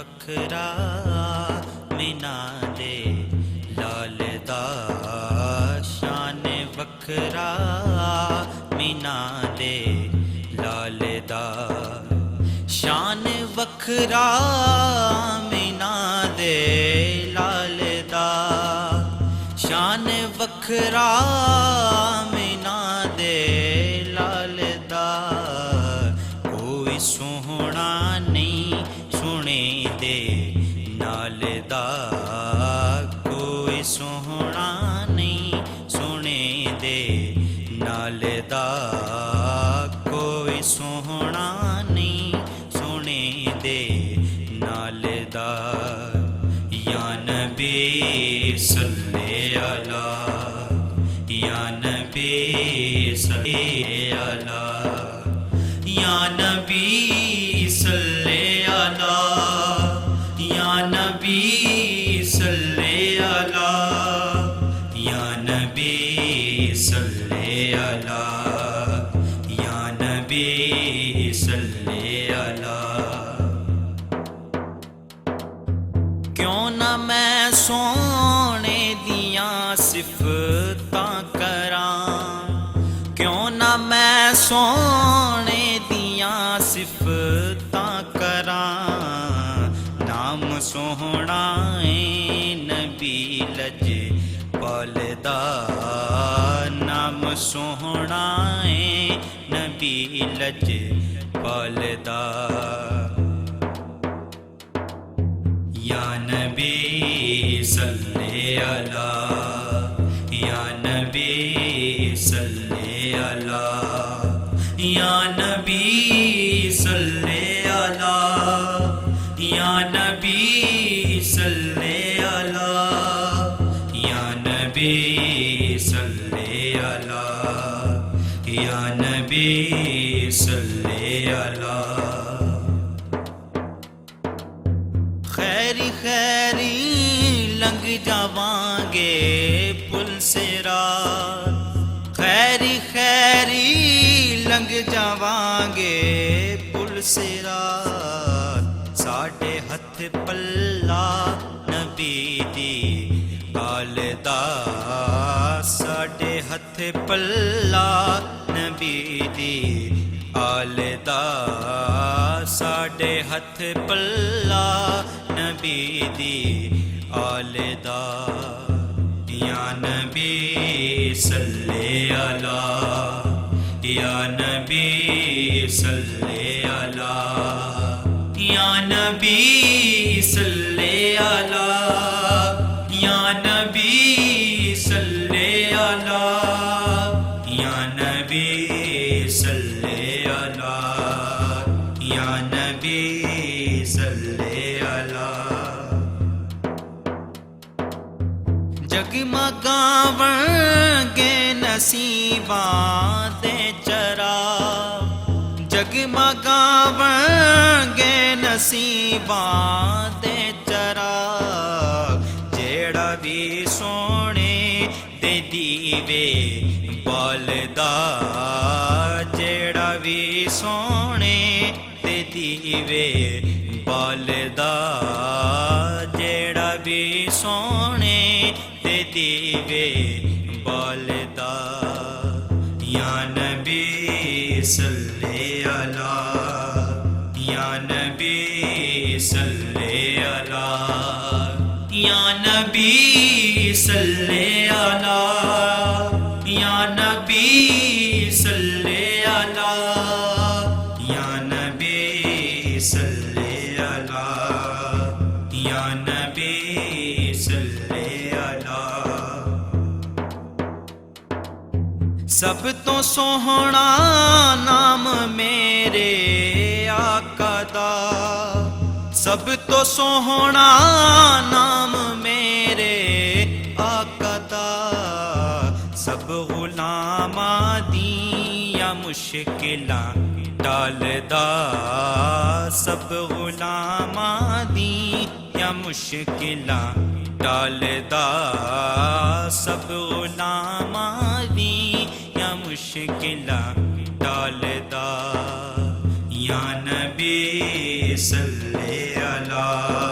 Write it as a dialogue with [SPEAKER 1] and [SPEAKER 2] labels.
[SPEAKER 1] وکھرا مینا دے لال دا شان وکھرا مینا دے لال دا شان وکھرا مینا دے لال دا شان وکھرا مینا دے لال دا کوئی سوہنا نہیں سنے دے نال دا کوئی سوہنا نہیں سنے دے نال دا کوئی سوہنا نہیں سنے دے نال دا یا نبی صلی علی یا نبی صلی علی یا نبی صلی علی یا نبی صلی علی یا نبی صلی علی یا نبی صلی علی کیوں نہ میں سونے دیاں صفتاں کراں کیوں نہ میں سونے دیاں صفتاں کراں نام سوہنا اے نبی لج پالدا نام سوہنا اے نبی لج پالدا یا نبی صلی علی یا نبی صلی علی یا نبی صلی علی یا نبی صلی علی یا نبی صلی علی یا نبی صلی علی خیری خیری لنگ جاواں گے پل صراط خیری خیری لنگ جاواں گے پل صراط ساڈے ہتھ پلا نبی دی آل دا ساڈے ہتھ پلا نبی دی آل دا ساڈے ہتھ پلا نبی دی آل دا یا نبی صلی علی یا نبی صلی علی یا نبی صلی علی یا نبی صلی علی یا نبی صلی علی یا نبی صلی علی جگمگاون گے نصیباں دے چراغ جگمگاون گے نصیباں دے چراغ جیڑا بھی سونے دے دیوے بالدا جیڑا بھی سونے دے دیوے بالدا جیڑا بھی سونے دے دیوے بالدا یا نبی صلی علی یا نبی صلی علی یا نبی صلی علی یا نبی صلی علی یا نبی صلی علی یا نبی صلی علی سب تو سوہنا نام میرے آقا دا سب تو سوہنا نام میرے آقا دا سب غلاماں دیاں مشکلاں ٹالدا سب غلاماں دیاں مشکلاں ٹالدا سب غلاماں دیاں مشکلاں ٹالدا یا نبی صلی علی اللہ